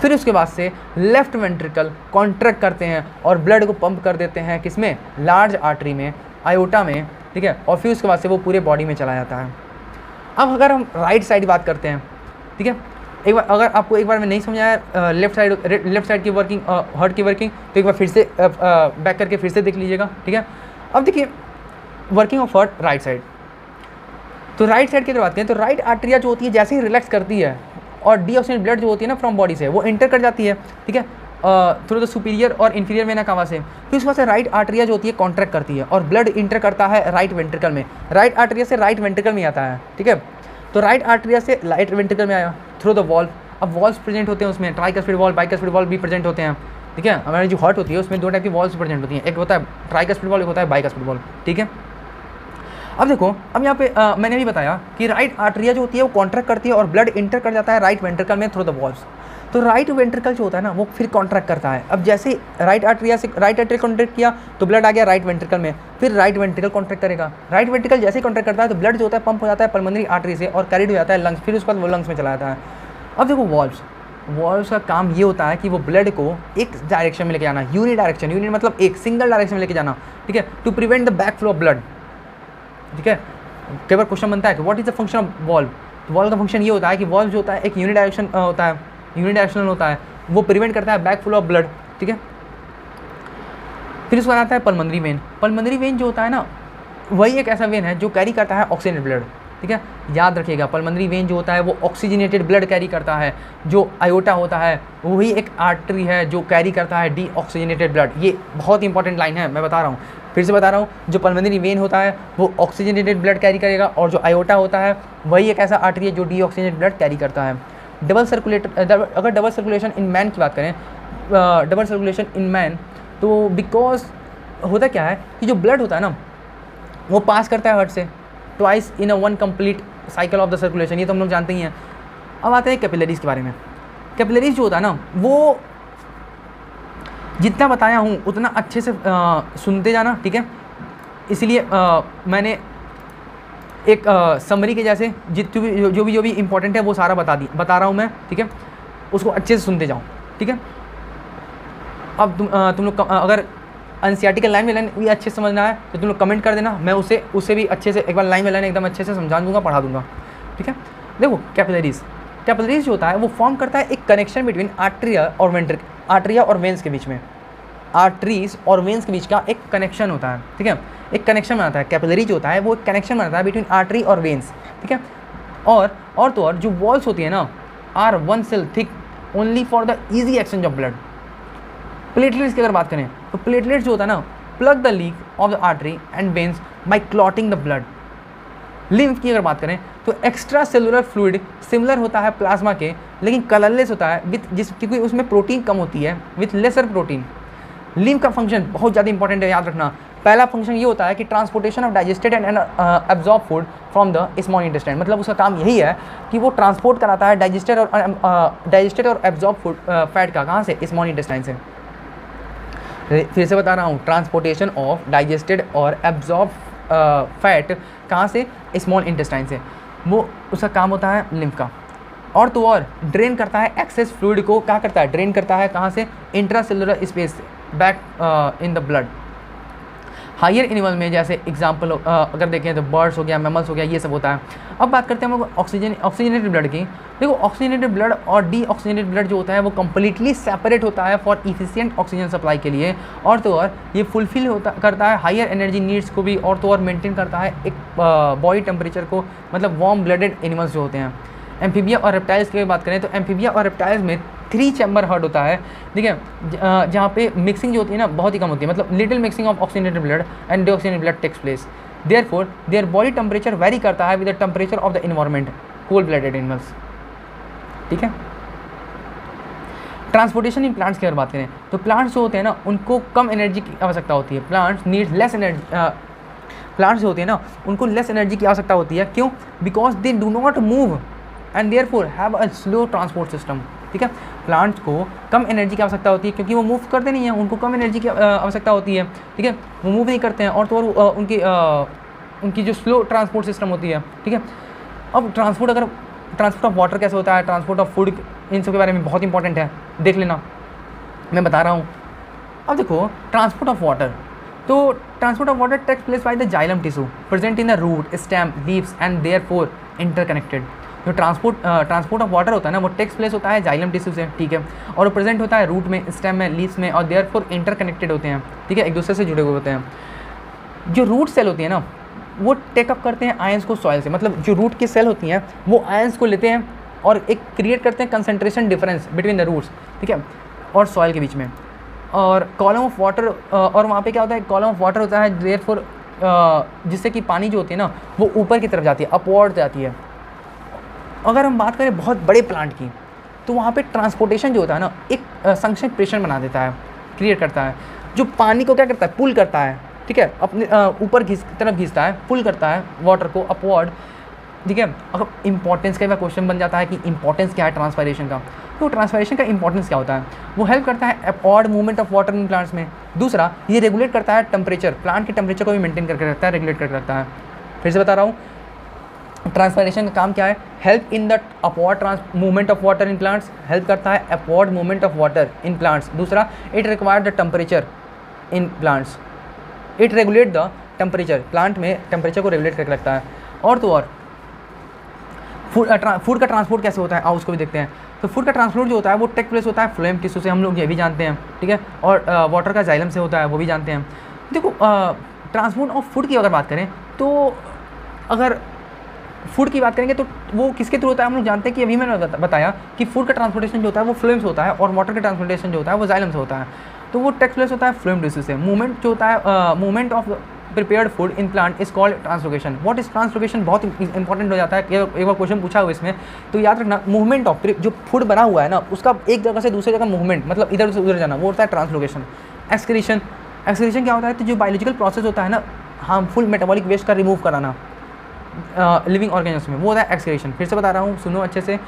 फिर उसके बाद से लेफ्ट वेंट्रिकल कॉन्ट्रैक्ट करते हैं और ब्लड को पंप कर देते हैं किसमें, लार्ज आर्टरी में, आयोटा में, ठीक है। और फिर उसके बाद से वो पूरे बॉडी में चला जाता है। अब अगर हम राइट साइड बात करते हैं, ठीक है, एक बार अगर आपको एक बार में नहीं समझ आया लेफ्ट साइड की वर्किंग, हर्ट की वर्किंग, तो एक बार फिर से बैक करके फिर से देख लीजिएगा, ठीक है। अब देखिए working of heart right side. तो राइट साइड की अगर बात करें तो राइट आर्टरिया जो होती है जैसे ही रिलैक्स करती है और डीऑक्सीजनेटेड ब्लड जो होती है ना फ्रॉम बॉडी से वो इंटर कर जाती है, ठीक है, थ्रू द सुपीरियर और इन्फीरियर वेना कावा से। फिर उसके बाद से राइट आर्टरिया जो होती है कॉन्ट्रैक्ट करती है और ब्लड इंटर करता है राइट वेंट्रिकल में, राइट आर्टरिया से राइट वेंट्रिकल में आता है, ठीक है। तो राइट आर्टरिया से राइट वेंट्रिकल में आया थ्रू द वॉल्व। अब वॉल्व्स प्रेजेंट होते हैं उसमें, ट्राइकस्पिड वॉल्व, बाइकस्पिड वॉल्व भी प्रेजेंट होते हैं, ठीक है। हमारी जो हार्ट होती है उसमें 2 टाइप की वॉल्व्स प्रेजेंट होती हैं, एक होता है ट्राइकस्पिड वॉल्व, एक होता है बाइकस्पिड वॉल्व, ठीक है। अब देखो, अब यहाँ पे मैंने भी बताया कि राइट आर्टरिया जो होती है वो कॉन्ट्रैक्ट करती है और ब्लड इंटर कर जाता है राइट वेंट्रिकल में थ्रू द वॉल्व्स। तो राइट वेंट्रिकल जो होता है ना वो फिर कॉन्ट्रैक्ट करता है। अब जैसे राइट आर्टरिया से राइट आर्टरी कॉन्ट्रैक्ट किया तो ब्लड आ गया राइट वेंट्रिकल में, फिर राइट वेंट्रिकल कॉन्ट्रैक्ट करेगा। राइट वेंट्रिकल जैसे ही कॉन्ट्रैक्ट करता है तो ब्लड जो होता है पंप हो जाता है पल्मोनरी आर्टरी से और कैरिड हो जाता है लंग्स, फिर उसके बाद वो लंग्स में चला जाता है। अब देखो वॉल्व्स का काम ये होता है कि वो ब्लड को एक डायरेक्शन में लेके जाना, यूनि डायरेक्शन, यूनि मतलब एक सिंगल डायरेक्शन में लेके जाना, ठीक है, to prevent the back flow of blood, ठीक है। कई बार क्वेश्चन बनता है कि what is the function of valve. तो वॉल्व का फंक्शन ये होता है कि वॉल्व जो होता है एक यूनि डायरेक्शन होता है, यूनिडायरेक्शनल होता है, वो प्रिवेंट करता है बैक फ्लो ऑफ ब्लड, ठीक है। फिर उसके बाद आता है पल्मोनरी वेन। पल्मोनरी वेन जो होता है ना वही एक ऐसा वेन है जो कैरी करता है ऑक्सीजनेटेड ब्लड, ठीक है। याद रखिएगा पल्मोनरी वेन जो होता है वो ऑक्सीजनेटेड ब्लड कैरी करता है, जो आयोटा होता है वही एक आर्टरी है जो कैरी करता है डी ऑक्सीजनेटेड ब्लड। ये बहुत इंपॉर्टेंट लाइन है, मैं बता रहा हूँ, फिर से बता रहा हूँ, जो पल्मोनरी वेन होता है वो ऑक्सीजनेटेड ब्लड कैरी करेगा और जो आयोटा होता है वही एक ऐसा आर्टरी है जो डी ऑक्सीजनेटेड ब्लड कैरी करता है। अगर डबल सर्कुलेशन इन मैन की बात करें, डबल सर्कुलेशन इन मैन, तो बिकॉज होता क्या है कि जो ब्लड होता है ना वो पास करता है हार्ट से twice in a one complete cycle of the circulation, ये तो हम लोग जानते ही हैं। अब आते हैं कैपिलरीज के बारे में। कैपिलरीज जो होता है ना वो जितना बताया हूँ उतना अच्छे से सुनते जाना, ठीक है। इसलिए मैंने एक समरी के जैसे जितनी भी जो भी इंपॉर्टेंट है वो सारा बता रहा हूँ मैं, ठीक है। उसको अच्छे से सुनते जाओ, ठीक है। अब तुम लोग अगर एनसीईआरटी का लाइन बाय लाइन भी अच्छे से समझना है तो तुम लोग कमेंट कर देना, मैं उसे भी अच्छे से एक बार लाइन बाय लाइन एकदम अच्छे से समझा दूंगा, पढ़ा दूंगा, ठीक है। देखो कैपिलरीज जो होता है वो फॉर्म करता है एक कनेक्शन बिटवीन आर्टरिया और वेन्स के बीच में, आर्टरीज और वेन्स के बीच का एक कनेक्शन होता है, ठीक है। एक कनेक्शन बनाता है कैपिलरी जो होता है वो एक कनेक्शन बनाता है बिटवीन आर्टरी और वेन्स, ठीक है। और जो वॉल्स होती है ना are 1 cell thick only for the easy exchange of blood. Platelets की अगर बात करें तो प्लेटलेट्स जो होता है ना plug the leak of the artery and veins by clotting the blood. Lymph की अगर बात करें तो एक्स्ट्रा सेलुलर फ्लूइड सिमिलर होता है प्लाज्मा के लेकिन कलरलेस होता है क्योंकि उसमें प्रोटीन कम होती है विथ लेसर प्रोटीन। लिम्फ का फंक्शन बहुत ज़्यादा इंपॉर्टेंट है, याद रखना। पहला फंक्शन ये होता है कि transportation of digested and absorb food from the small intestine, मतलब उसका काम यही है कि वो ट्रांसपोर्ट कराता है डाइजेस्टेड और एब्जॉर्ब फूड फैट का, कहाँ से, स्मॉल इंटेस्टाइन से। फिर से बता रहा हूँ, ट्रांसपोर्टेशन ऑफ डाइजेस्टेड और एब्जॉर्ब फैट कहाँ से, स्मॉल इंटेस्टाइन से, वो उसका काम होता है लिम्फ का। और तो और ड्रेन करता है एक्सेस फ्लूइड को, क्या करता है, ड्रेन करता है कहाँ से, इंट्रासेलुलर स्पेस से, back in the blood. Higher animal में जैसे एग्जांपल अगर देखें तो बर्ड्स हो गया, मैमल्स हो गया, ये सब होता है। अब बात करते हैं हम लोग ऑक्सीजनेटेड ब्लड की। देखो ऑक्सीजनेटेड ब्लड और डीऑक्सीजनेटेड ब्लड जो होता है वो कम्प्लीटली सेपरेट होता है फॉर इफिशिएंट ऑक्सीजन सप्लाई के लिए, और तो और ये फुलफिल करता है हायर एनर्जी नीड्स को भी, और तो और मेंटेन करता है एक बॉडी टेम्परेचर को, मतलब वार्म ब्लडेड एनिमल्स जो होते हैं। एम्फीबिया और रेप्टाइल्स की बात करें तो एम्फीबिया और रेप्टाइल्स में 3 चैम्बर हार्ट होता है, ठीक है, जहाँ पे मिक्सिंग जो होती है ना बहुत ही कम होती है, मतलब little mixing of oxygenated blood and deoxygenated blood takes place. Therefore their body temperature vary करता है with the temperature of the environment, cold blooded animals, ठीक है। ट्रांसपोर्टेशन इन प्लांट्स की अगर बात करें तो प्लांट्स जो होते हैं ना उनको कम एनर्जी की आवश्यकता होती है, plants need less energy, plants जो होते हैं ना उनको लेस एनर्जी की आवश्यकता होती है, क्यों, because they do not move and therefore have a slow transport system, ठीक है। प्लांट्स को कम एनर्जी की आवश्यकता होती है क्योंकि वो मूव करते नहीं हैं, उनको कम एनर्जी की आवश्यकता होती है, ठीक है, वो मूव नहीं करते हैं, और तो और उनकी जो स्लो ट्रांसपोर्ट सिस्टम होती है, ठीक है। अब ट्रांसपोर्ट ऑफ वाटर कैसे होता है, ट्रांसपोर्ट ऑफ फूड, इन सब के बारे में बहुत इंपॉर्टेंट है, देख लेना, मैं बता रहा हूँ। अब देखो ट्रांसपोर्ट ऑफ वाटर, तो transport of water takes place by the xylem tissue present in the root, stem, leaves and therefore interconnected. जो ट्रांसपोर्ट ऑफ वाटर होता है ना वो टेक्स प्लेस होता है जाइलम टिश्यू से, ठीक है, और प्रेजेंट होता है रूट में, स्टेम में, लीव्स में, और देयरफॉर इंटरकनेक्टेड होते हैं, ठीक है, एक दूसरे से जुड़े हुए होते हैं। जो रूट सेल होती है ना वो टेकअप करते हैं आयंस को सॉइल से, मतलब जो रूट की सेल होती हैं वो आयंस को लेते हैं और एक क्रिएट करते हैं concentration difference between the roots, ठीक है, और सॉइल के बीच में। और कॉलम ऑफ वाटर, और वहाँ पे क्या होता है, कॉलम ऑफ वाटर होता है देयरफॉर, जिससे कि पानी जो होती है ना वो ऊपर की तरफ जाती है, अपवर्ड जाती है। अगर हम बात करें बहुत बड़े प्लांट की तो वहाँ पे ट्रांसपोर्टेशन जो होता है ना एक संक्षिप्त प्रेशर बना देता है, क्रिएट करता है, जो पानी को क्या करता है, पुल करता है, ठीक है, अपने ऊपर तरफ खींचता है, पुल करता है वाटर को अपवर्ड, ठीक है। अगर इंपॉर्टेंस का क्वेश्चन बन जाता है कि इंपॉर्टेंस क्या है ट्रांसपायरेशन का, तो ट्रांसपायरेशन का इंपॉर्टेंस क्या होता है, वो हेल्प करता है upward movement of water in plants में। दूसरा, ये रेगुलेट करता है टेम्परेचर, प्लांट के टेम्परेचर को भी मेंटेन करके रखता है, रेगुलेट करके रखता है। फिर से बता रहा हूँ, ट्रांसपायरेशन का काम क्या है, help in the upward movement of water in plants, help करता है upward movement of water in plants. दूसरा, it require the temperature in plants, it regulate the temperature, plant में टेम्परेचर को रेगुलेट करके रखता है। और तो और फूड का ट्रांसपोर्ट कैसे होता है, आओ उसको भी देखते हैं। तो फूड का ट्रांसपोर्ट जो होता है वो टेक प्लेस होता है फ्लोएम टिश्यू से, हम लोग ये भी जानते हैं, ठीक है, और वाटर का जाइलम से होता है, वो भी जानते हैं। देखो ट्रांसपोर्ट ऑफ फूड की अगर बात करें तो अगर फूड की बात करेंगे तो वो किसके थ्रू होता है, हम लोग जानते हैं कि अभी मैंने बताया कि फूड का ट्रांसपोर्टेशन जो होता है वो फ्लोएम से होता है, और वाटर का ट्रांसपोर्टेशन जो होता है वो जाइलम से होता है। तो वो टेक प्लेस होता है फ्लोएम टिश्यू से। मूवमेंट जो होता है, movement of prepared food in plant is called translocation. What is translocation, बहुत इंपॉर्टेंट हो जाता है, एक बार क्वेश्चन पूछा हुआ इसमें, तो याद रखना, मूवमेंट ऑफ जो फूड बना हुआ है ना उसका एक जगह से दूसरी जगह मूवमेंट, मतलब इधर से उधर जाना, वो होता है ट्रांसलोकेशन। एक्सक्रीशन, एक्सक्रीशन क्या होता है, तो जो बायोलॉजिकल प्रोसेस होता है ना हार्मफुल मेटाबॉलिक वेस्ट का रिमूव कराना लिविंग ऑर्गेनिज्म में, वो होता है एक्सक्रीशन। फिर से बता रहा हूँ, सुनो अच्छे से,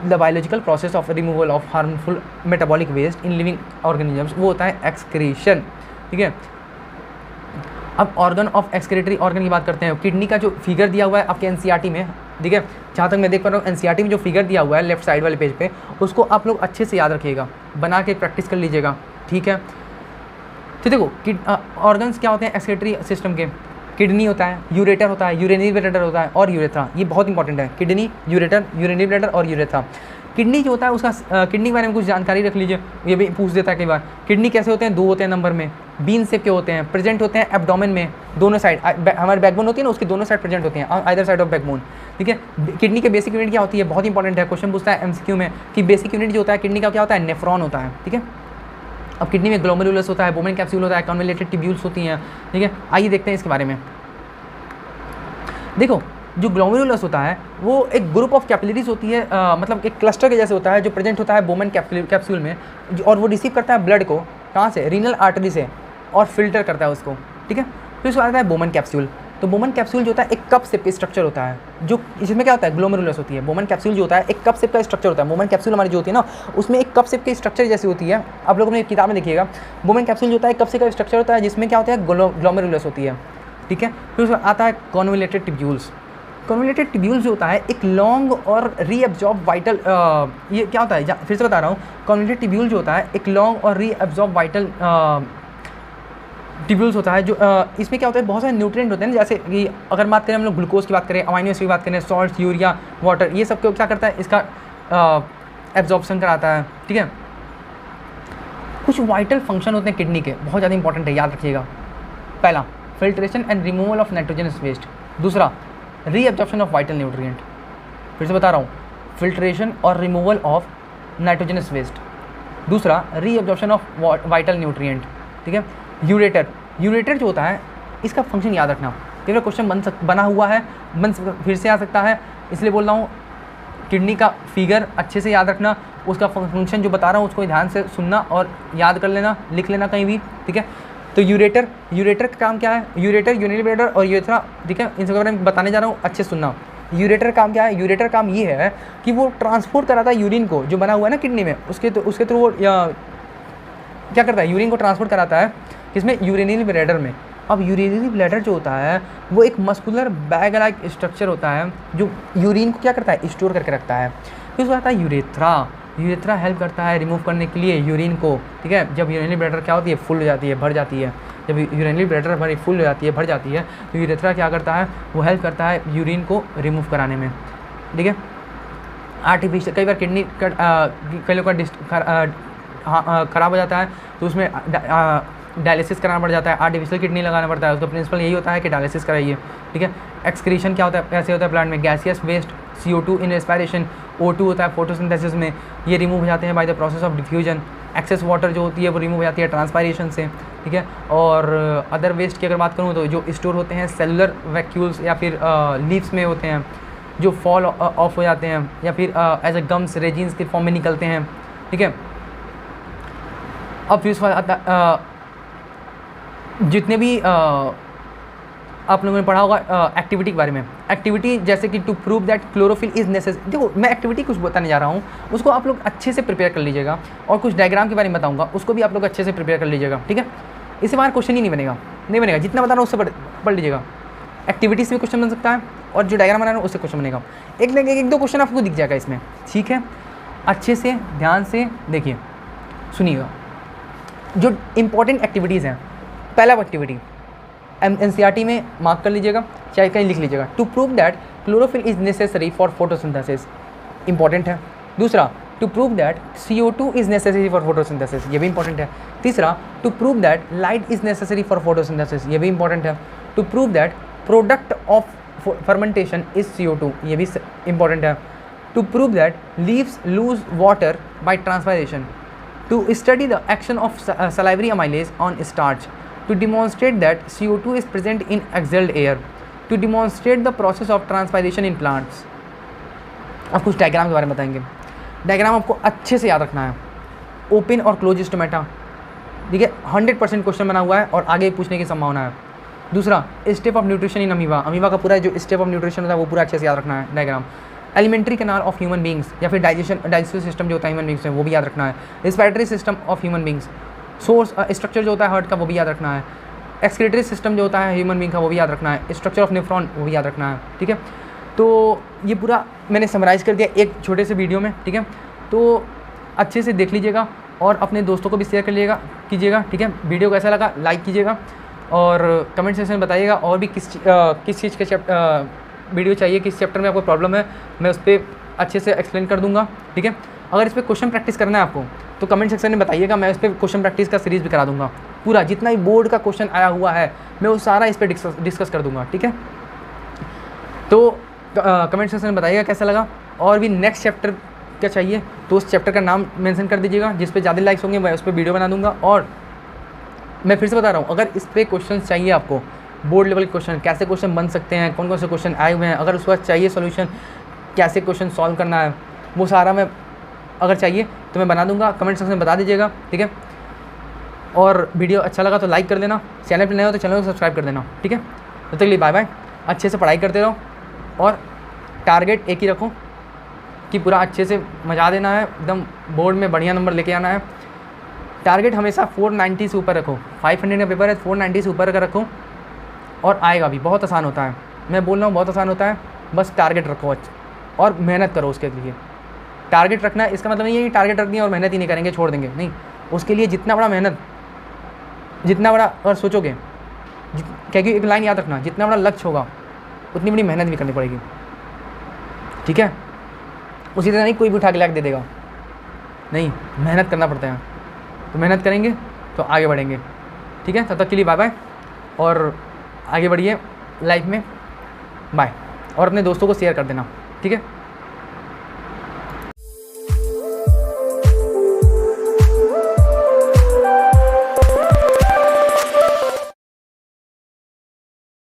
the biological process of removal of harmful metabolic waste in living organisms, वो होता है एक्सक्रीशन, ठीक है। अब ऑर्गन ऑफ एक्सक्रीटरी ऑर्गन की बात करते हैं। किडनी का जो फिगर दिया हुआ है आपके एनसीईआरटी में, ठीक है, जहाँ तक मैं देख पा रहा हूँ एनसीईआरटी में जो फिगर दिया हुआ है लेफ्ट साइड वाले पेज पे, उसको आप लोग अच्छे से याद रखिएगा, बना के प्रैक्टिस कर लीजिएगा, ठीक है। तो देखो ऑर्गन्स क्या होते हैं एक्सक्रीटरी सिस्टम के, किडनी होता है, यूरेटर होता है, यूरिनरी ब्लैडर होता है, और यूरेथ्रा, ये बहुत इंपॉर्टेंट है, किडनी, यूरेटर, यूरिनरी ब्लैडर और यूरेथ्रा। किडनी जो होता है उसका किडनी के बारे में कुछ जानकारी रख लीजिए, ये भी पूछ देता है कई बार। किडनी कैसे होते हैं, 2 होते हैं नंबर में, बीन शेप के होते हैं, प्रेजेंट होते हैं एब्डोमेन में, दोनों साइड, हमारे बैकबोन होती है ना उसकी दोनों साइड प्रेजेंट होते हैं, आइदर साइड ऑफ बैकबोन, ठीक है। किडनी के बेसिक यूनिट क्या होती है, बहुत इंपॉर्टेंट है, क्वेश्चन पूछता है एमसीक्यू में कि बेसिक यूनिट जो होता है किडनी का क्या होता है, नेफ्रॉन होता है, ठीक है। अब किडनी में ग्लोमेरुलस होता है, बोमेन कैप्सूल होता है, कन्वोल्यूटेड ट्यूब्यूल्स होती हैं, ठीक है। आइए देखते हैं इसके बारे में। देखो जो ग्लोमेरुलस होता है वो एक ग्रुप ऑफ कैपिलरीज होती है, मतलब एक क्लस्टर के जैसे होता है जो प्रेजेंट होता है बोमेन कैप्सूल में, और वो रिसीव करता है ब्लड को कहाँ से, रीनल आर्टरी से, और फिल्टर करता है उसको, ठीक है। फिर उसके बाद आता है बोमन कैप्सूल। तो बोमन कैप्सूल जो होता है एक कप शेप का स्ट्रक्चर होता है, जो इसमें क्या होता है, ग्लोमेरुलस होती है। बोमन कैप्सूल जो होता है एक कप शेप का स्ट्रक्चर होता है। बोमन कैप्सूल हमारी जो होती है ना, उसमें एक कप शेप की स्ट्रक्चर जैसी होती है। आप लोगों ने किताब में देखिएगा, बोमन कैप्सूल जो होता है एक कप शेप का स्ट्रक्चर होता है, जिसमें क्या होता है, ग्लोमेरुलस होती है, ठीक है। फिर उसमें आता है कॉन्वोलेटेड टिब्यूल्स। कॉन्वोलेटेड टिब्यूल्स जो होता है एक लॉन्ग और रीअब्जॉर्ब वाइटल, ये क्या होता है, फिर से बता रहा हूँ, कॉन्वोलेटेड टिब्यूल जो होता है एक लॉन्ग और रीअब्जॉर्ब वाइटल टिब्यूल्स होता है, जो इसमें क्या होता है, बहुत सारे न्यूट्रिएंट होते हैं ना, जैसे कि अगर बात करें हम लोग ग्लूकोज की बात करें, अमाइनो एसिड की बात करें, सॉल्ट, यूरिया, वाटर, ये सब क्या करता है, इसका एब्जॉर्प्शन कराता है, ठीक है। कुछ वाइटल फंक्शन होते हैं किडनी के, बहुत ज़्यादा इंपॉर्टेंट है, याद रखिएगा। पहला, filtration and removal of nitrogenous waste. दूसरा, रीअब्जॉर्प्शन ऑफ वाइटल न्यूट्रिएंट। फिर से बता रहा हूँ, फिल्ट्रेशन और रिमूवल ऑफ नाइट्रोजनस वेस्ट। दूसरा, रीअब्जॉर्प्शन ऑफ वाइटल न्यूट्रिएंट, ठीक है। यूरेटर, यूरेटर जो होता है इसका फंक्शन याद रखना, क्योंकि क्वेश्चन बना हुआ है, फिर से आ सकता है, इसलिए बोल रहा हूँ किडनी का फिगर अच्छे से याद रखना, उसका फंक्शन जो बता रहा हूँ उसको ध्यान से सुनना और याद कर लेना, लिख लेना कहीं भी, ठीक है। तो यूरेटर, यूरेटर का काम क्या है, यूरेटर, यूरिनरी ब्लैडर और यूरेथ्रा, ठीक है, इन सब के बारे में बताने जा रहा हूँ, अच्छे सुनना। यूरेटर काम क्या है, यूरेटर काम ये है कि वो ट्रांसपोर्ट कराता है यूरिन को, जो बना हुआ है ना किडनी में, उसके थ्रू वो क्या करता है, यूरिन को ट्रांसपोर्ट कराता है, किसमें, यूरिनरी ब्लैडर में। अब यूरिनरी ब्लैडर जो होता है वो एक मस्कुलर बैग लाइक स्ट्रक्चर होता है, जो यूरिन को क्या करता है, स्टोर करके रखता है। फिर उसको आता है यूरेथ्रा। यूरेथ्रा हेल्प करता है रिमूव करने के लिए यूरिन को, ठीक है। जब यूरिनरी ब्लैडर क्या होती है, फुल हो जाती है, भर जाती है, जब यूरिनरी ब्लैडर फुल हो जाती है, भर जाती है, तो यूरेथ्रा क्या करता है, वो हेल्प करता है यूरिन को रिमूव कराने में, ठीक है। आर्टिफिशियल, कई बार किडनी कई लोग का ख़राब हो जाता है, तो उसमें डायलिसिस कराना पड़ जाता है, आर्टिफिशियल किडनी लगाना पड़ता है। उसका प्रिंसिपल यही होता है कि डायलिसिस कराइए, ठीक है। एक्सक्रीशन क्या होता है, कैसे होता है प्लांट में, gaseous waste, CO2 in respiration, O2 होता है फोटोसिंथेसिस में, ये रिमूव हो जाते हैं by the process of diffusion. Excess water जो होती है वो रिमूव हो जाती है ट्रांसपायरेशन से, ठीक है। और अदर वेस्ट की अगर बात करूँ तो जो स्टोर होते हैं सेलुलर वैक्यूल्स या फिर लीव्स में होते हैं, जो फॉल ऑफ हो जाते हैं या फिर एज ए गम्स रेजिन्स के फॉर्म में निकलते हैं, ठीक है। अब फिर जितने भी आप लोगों ने पढ़ा होगा एक्टिविटी के बारे में, एक्टिविटी जैसे कि to prove that chlorophyll is necessary. देखो मैं एक्टिविटी कुछ बताने जा रहा हूँ, उसको आप लोग अच्छे से प्रिपेयर कर लीजिएगा, और कुछ डायग्राम के बारे में बताऊँगा, उसको भी आप लोग अच्छे से प्रिपेयर कर लीजिएगा, ठीक है। इससे बाहर क्वेश्चन ही नहीं बनेगा, जितना बता रहा हूँ उससे पढ़ लीजिएगा। एक्टिविटी से भी क्वेश्चन बन सकता है, और जो डायग्राम बना रहा हूँ उससे क्वेश्चन बनेगा। एक दो क्वेश्चन आपको दिख जाएगा इसमें, ठीक है। अच्छे से ध्यान से देखिए, सुनिएगा। जो इंपॉर्टेंट एक्टिविटीज़ हैं, पहला एक्टिविटी NCERT में मार्क कर लीजिएगा, चाहे कहीं लिख लीजिएगा, to prove that chlorophyll is necessary for photosynthesis, important है। दूसरा, to prove that CO2 is necessary for photosynthesis, ये भी इंपॉर्टेंट है। तीसरा, to prove that light is necessary for photosynthesis, ये भी इंपॉर्टेंट है। To prove that product of fermentation is CO2, ये भी इंपॉर्टेंट है। To prove that leaves lose water by transpiration, to study the action of salivary amylase on starch, to demonstrate that CO2 is present in exhaled air, to demonstrate the process of transpiration in plants। अब कुछ diagram के बारे में बताएंगे। Diagram आपको अच्छे से याद रखना है, ओपन और क्लोज स्टोमेटा, ठीक है, 100% क्वेश्चन बना हुआ है और आगे पूछने की संभावना है। दूसरा, step of nutrition in amoeba, amoeba का पूरा जो स्टेप ऑफ न्यूट्रिशन होता है वो पूरा अच्छे से याद रखना है diagram. Alimentary canal of human beings, या फिर डाइजेस्टिव सिस्टम जो होता है ह्यूमन बींग्स में, वो भी याद रखना है। Respiratory system of human beings, source structure जो होता है हार्ट का वो भी याद रखना है। एक्सक्रीटरी सिस्टम जो होता है ह्यूमन बींग का वो भी याद रखना है। स्ट्रक्चर ऑफ नेफ्रॉन वो भी याद रखना है, ठीक है। तो ये पूरा मैंने समराइज़ कर दिया एक छोटे से वीडियो में, ठीक है। तो अच्छे से देख लीजिएगा और अपने दोस्तों को भी शेयर कर कीजिएगा, ठीक है। वीडियो कैसा लगा लाइक कीजिएगा और कमेंट सेक्शन में बताइएगा, और भी किस चीज़ के वीडियो चाहिए, किस चैप्टर में आपको प्रॉब्लम है, मैं उस पर अच्छे से एक्सप्लेन कर दूंगा, ठीक है। अगर इस पर क्वेश्चन प्रैक्टिस करना है आपको तो कमेंट सेक्शन में बताइएगा, मैं इस पर क्वेश्चन प्रैक्टिस का सीरीज़ भी करा दूंगा। पूरा जितना भी बोर्ड का क्वेश्चन आया हुआ है मैं वो सारा इस पर डिस्कस कर दूंगा, ठीक है। तो कमेंट सेक्शन में बताइएगा कैसा लगा, और भी नेक्स्ट चैप्टर क्या चाहिए तो उस चैप्टर का नाम मेंशन कर दीजिएगा, जिस पे ज़्यादा लाइक्स होंगे मैं उस पर वीडियो बना दूंगा। और मैं फिर से बता रहा हूँ, अगर इस पर क्वेश्चन चाहिए आपको, बोर्ड लेवल क्वेश्चन, कैसे क्वेश्चन बन सकते हैं, कौन कौन से क्वेश्चन आए हुए हैं, अगर उसके बाद चाहिए सॉल्यूशन, कैसे क्वेश्चन सॉल्व करना है, वो सारा मैं अगर चाहिए तो मैं बना दूंगा, कमेंट सेक्शन में बता दीजिएगा, ठीक है। और वीडियो अच्छा लगा तो लाइक कर देना, चैनल पर नए हो तो चैनल को सब्सक्राइब कर देना, ठीक है। तब तक के लिए बाय बाय। अच्छे से पढ़ाई करते रहो और टारगेट एक ही रखो कि पूरा अच्छे से मजा देना है, एकदम बोर्ड में बढ़िया नंबर लेके आना है। टारगेट हमेशा 490 से ऊपर रखो। 500 का पेपर है, 490 से ऊपर का रखो और आएगा भी। बहुत आसान होता है, मैं बोल रहा हूँ बहुत आसान होता है। बस टारगेट रखो और मेहनत करो उसके लिए। टारगेट रखना इसका मतलब नहीं है कि टारगेट रख दिया और मेहनत ही नहीं करेंगे, छोड़ देंगे, नहीं। उसके लिए जितना बड़ा मेहनत, जितना बड़ा और सोचोगे, क्योंकि एक लाइन याद रखना, जितना बड़ा लक्ष्य होगा उतनी बड़ी मेहनत भी करनी पड़ेगी, ठीक है। उसी तरह नहीं कोई भी उठा के लाके दे देगा, नहीं, मेहनत करना पड़ता है। तो मेहनत करेंगे तो आगे बढ़ेंगे, ठीक है। तब तक के लिए बाय बाय और आगे बढ़िए लाइफ में, बाय। और अपने दोस्तों को शेयर कर देना, ठीक है।